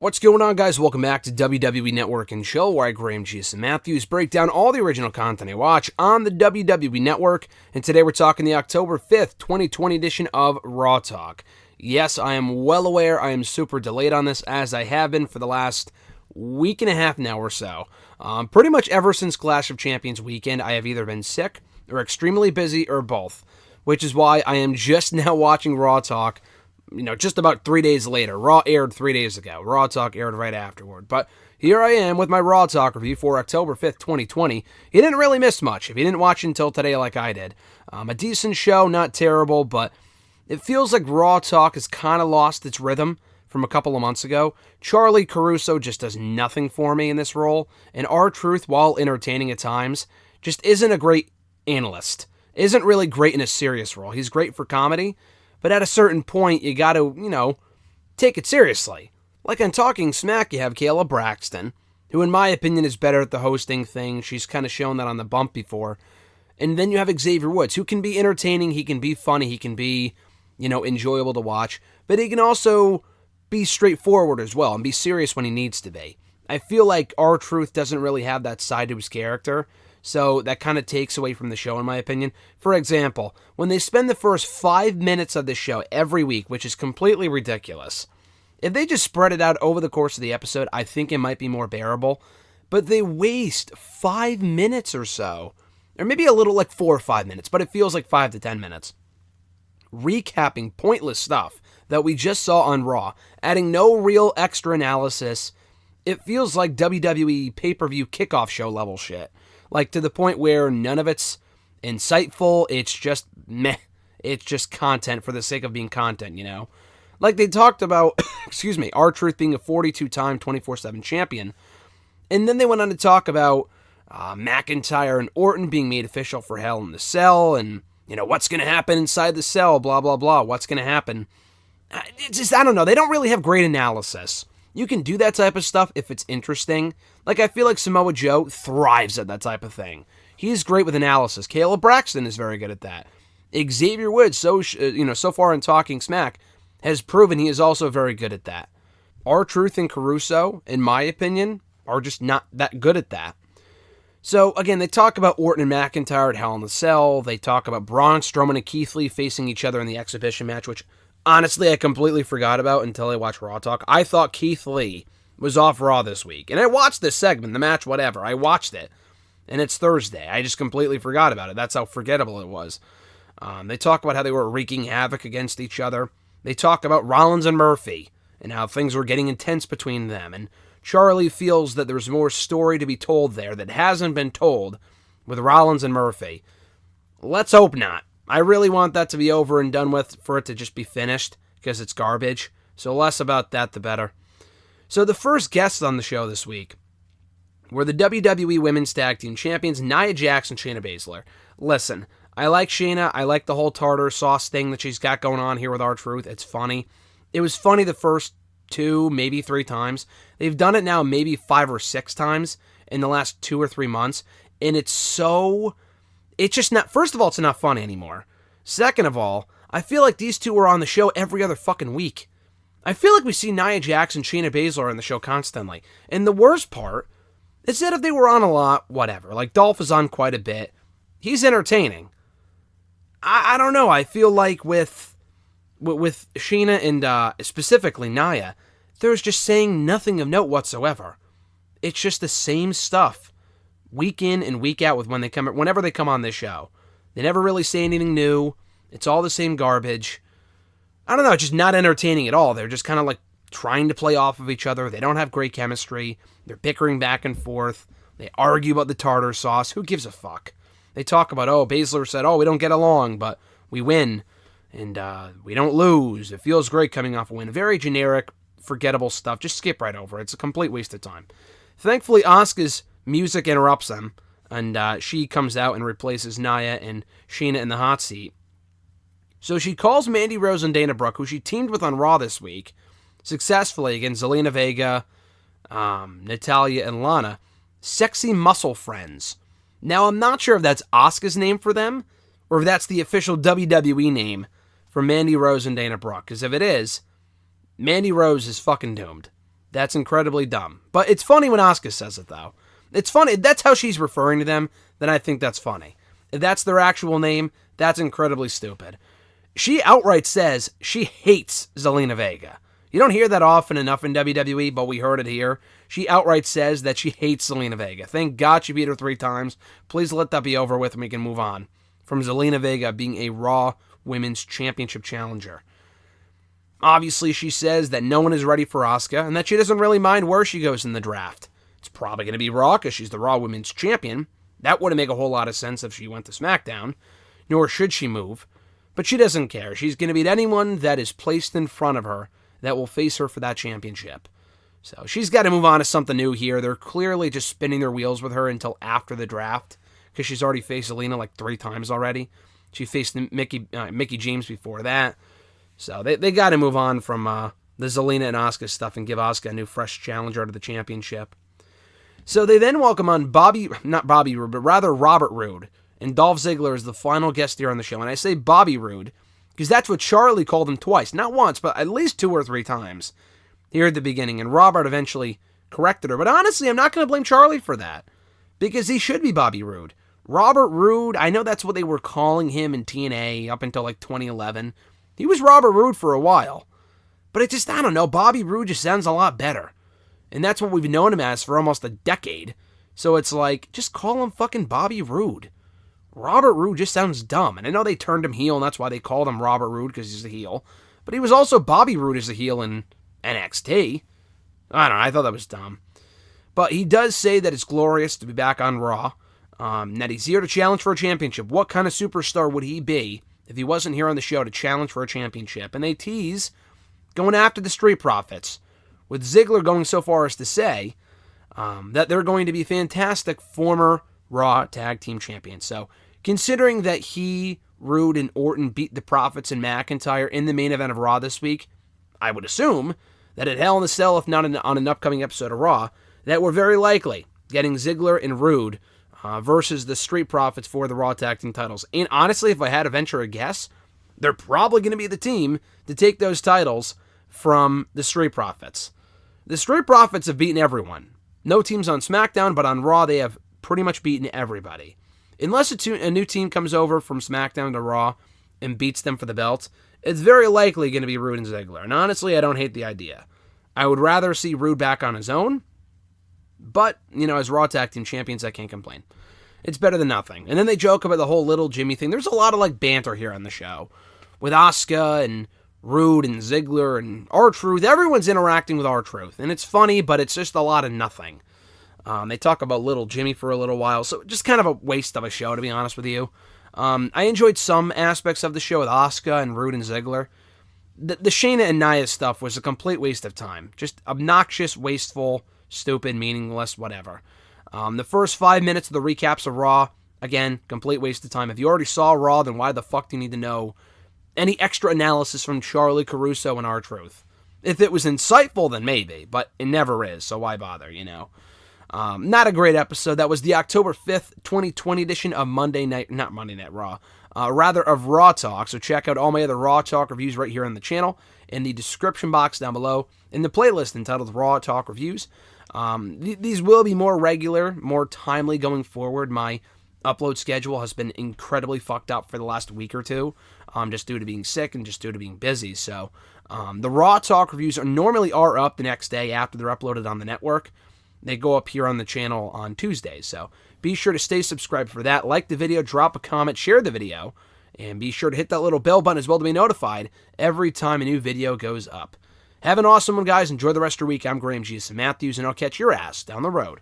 What's going on, guys? Welcome back to WWE Network and Show, where I, Graham Jason Matthews, break down all the original content I watch on the WWE Network. And today we're talking the October 5th, 2020 edition of Raw Talk. Yes, I am well aware I am super delayed on this, as I have been for the last week and a half now or so. Pretty much ever since Clash of Champions weekend, I have either been sick or extremely busy or both, which is why I am just now watching Raw Talk. Just about 3 days later. Raw aired 3 days ago. Raw Talk aired right afterward. But here I am with my Raw Talk review for October 5th, 2020. You didn't really miss much if you didn't watch until today like I did. A decent show, not terrible, but it feels like Raw Talk has kind of lost its rhythm from a couple of months ago. Charlie Caruso just does nothing for me in this role, and R-Truth, while entertaining at times, just isn't a great analyst. Isn't really great in a serious role. He's great for comedy, but at a certain point, you gotta, take it seriously. Like on Talking Smack, you have Kayla Braxton, who in my opinion is better at the hosting thing. She's kind of shown that on the bump before. And then you have Xavier Woods, who can be entertaining, he can be funny, he can be, enjoyable to watch, but he can also be straightforward as well and be serious when he needs to be. I feel like R-Truth doesn't really have that side to his character, so that kind of takes away from the show, in my opinion. For example, when they spend the first 5 minutes of the show every week, which is completely ridiculous, if they just spread it out over the course of the episode, I think it might be more bearable. But they waste 5 minutes or so, or maybe a little like 4 or 5 minutes, but it feels like 5 to 10 minutes, recapping pointless stuff that we just saw on Raw, adding no real extra analysis. It feels like WWE pay-per-view kickoff show level shit. Like, to the point where none of it's insightful, it's just meh. It's just content for the sake of being content, Like they talked about, R-Truth being a 42-time 24/7 champion. And then they went on to talk about McIntyre and Orton being made official for Hell in the Cell, and, what's going to happen inside the cell, blah, blah, blah, what's going to happen. It's just, I don't know, they don't really have great analysis. You can do that type of stuff if it's interesting. Like, I feel like Samoa Joe thrives at that type of thing. He's great with analysis. Kayla Braxton is very good at that. Xavier Woods, so far in Talking Smack, has proven he is also very good at that. R-Truth and Caruso, in my opinion, are just not that good at that. So, again, they talk about Orton and McIntyre at Hell in the Cell. They talk about Braun Strowman and Keith Lee facing each other in the exhibition match, which honestly, I completely forgot about until I watched Raw Talk. I thought Keith Lee was off Raw this week. And I watched this segment, the match, whatever. I watched it. And it's Thursday. I just completely forgot about it. That's how forgettable it was. They talk about how they were wreaking havoc against each other. They talk about Rollins and Murphy and how things were getting intense between them. And Charlie feels that there's more story to be told there that hasn't been told with Rollins and Murphy. Let's hope not. I really want that to be over and done with, for it to just be finished, because it's garbage. So less about that, the better. So the first guests on the show this week were the WWE Women's Tag Team Champions, Nia Jax and Shayna Baszler. Listen, I like Shayna. I like the whole tartar sauce thing that she's got going on here with R-Truth. It's funny. It was funny the first 2, maybe 3 times. They've done it now maybe 5 or 6 times in the last 2 or 3 months. And it's just not, first of all, it's not funny anymore. Second of all, I feel like these two are on the show every other fucking week. I feel like we see Nia Jax and Shayna Baszler on the show constantly. And the worst part is that if they were on a lot, whatever. Like, Dolph is on quite a bit. He's entertaining. I don't know. I feel like with Shayna and specifically Nia, there's just saying nothing of note whatsoever. It's just the same stuff, week in and week out, whenever they come on this show. They never really say anything new. It's all the same garbage. I don't know, it's just not entertaining at all. They're just kind of like trying to play off of each other. They don't have great chemistry. They're bickering back and forth. They argue about the tartar sauce. Who gives a fuck? They talk about, Baszler said, we don't get along, but we win. And we don't lose. It feels great coming off a win. Very generic, forgettable stuff. Just skip right over it. It's a complete waste of time. Thankfully, Asuka's music interrupts them, and she comes out and replaces Nia and Shayna in the hot seat. So she calls Mandy Rose and Dana Brooke, who she teamed with on Raw this week, successfully against Zelina Vega, Natalya, and Lana, sexy muscle friends. Now, I'm not sure if that's Asuka's name for them, or if that's the official WWE name for Mandy Rose and Dana Brooke, because if it is, Mandy Rose is fucking doomed. That's incredibly dumb. But it's funny when Asuka says it, though. It's funny. That's how she's referring to them. Then I think that's funny. If that's their actual name, that's incredibly stupid. She outright says she hates Zelina Vega. You don't hear that often enough in WWE, but we heard it here. She outright says that she hates Zelina Vega. Thank God she beat her 3 times. Please let that be over with and we can move on from Zelina Vega being a Raw Women's Championship challenger. Obviously, she says that no one is ready for Asuka and that she doesn't really mind where she goes in the draft. It's probably going to be Raw because she's the Raw Women's Champion. That wouldn't make a whole lot of sense if she went to SmackDown, nor should she move. But she doesn't care. She's going to beat anyone that is placed in front of her that will face her for that championship. So she's got to move on to something new here. They're clearly just spinning their wheels with her until after the draft because she's already faced Zelina like 3 times already. She faced Mickie James before that. So they got to move on from the Zelina and Asuka stuff and give Asuka a new fresh challenger to the championship. So they then welcome on Robert Roode. And Dolph Ziggler is the final guest here on the show. And I say Bobby Roode because that's what Charlie called him twice. Not once, but at least 2 or 3 times here at the beginning. And Robert eventually corrected her. But honestly, I'm not going to blame Charlie for that because he should be Bobby Roode. Robert Roode, I know that's what they were calling him in TNA up until like 2011. He was Robert Roode for a while. But it just, I don't know, Bobby Roode just sounds a lot better. And that's what we've known him as for almost a decade. So it's like, just call him fucking Bobby Roode. Robert Roode just sounds dumb. And I know they turned him heel, and that's why they called him Robert Roode, because he's a heel. But he was also Bobby Roode as a heel in NXT. I don't know, I thought that was dumb. But he does say that it's glorious to be back on Raw. That he's here to challenge for a championship. What kind of superstar would he be if he wasn't here on the show to challenge for a championship? And they tease going after the Street Profits, with Ziggler going so far as to say that they're going to be fantastic former Raw Tag Team Champions. So, considering that he, Roode, and Orton beat the Profits and McIntyre in the main event of Raw this week, I would assume that at Hell in a Cell, if not on an upcoming episode of Raw, that we're very likely getting Ziggler and Roode versus the Street Profits for the Raw Tag Team titles. And honestly, if I had to venture a guess, they're probably going to be the team to take those titles from the Street Profits. The Street Profits have beaten everyone. No teams on SmackDown, but on Raw they have pretty much beaten everybody. Unless a new team comes over from SmackDown to Raw and beats them for the belts, it's very likely going to be Roode and Ziggler. And honestly, I don't hate the idea. I would rather see Roode back on his own, but, as Raw Tag Team Champions, I can't complain. It's better than nothing. And then they joke about the whole Little Jimmy thing. There's a lot of, banter here on the show. With Asuka and Roode and Ziggler and R-Truth. Everyone's interacting with R-Truth. And it's funny, but it's just a lot of nothing. They talk about Little Jimmy for a little while, so just kind of a waste of a show, to be honest with you. I enjoyed some aspects of the show with Asuka and Roode and Ziggler. The Shayna and Nia stuff was a complete waste of time. Just obnoxious, wasteful, stupid, meaningless, whatever. The first 5 minutes of the recaps of Raw, again, complete waste of time. If you already saw Raw, then why the fuck do you need to know any extra analysis from Charlie Caruso and R-Truth? If it was insightful, then maybe, but it never is, so why bother, Not a great episode. That was the October 5th, 2020 edition of Raw, of Raw Talk. So check out all my other Raw Talk reviews right here on the channel, in the description box down below, in the playlist entitled Raw Talk Reviews. These will be more regular, more timely going forward. My upload schedule has been incredibly fucked up for the last week or two, just due to being sick and just due to being busy. So the Raw Talk reviews normally are up the next day after they're uploaded on the network. They go up here on the channel on Tuesdays, so be sure to stay subscribed for that. Like the video, drop a comment, share the video, and be sure to hit that little bell button as well to be notified every time a new video goes up. Have an awesome one, guys. Enjoy the rest of your week. I'm Graham G. Matthews, and I'll catch your ass down the road.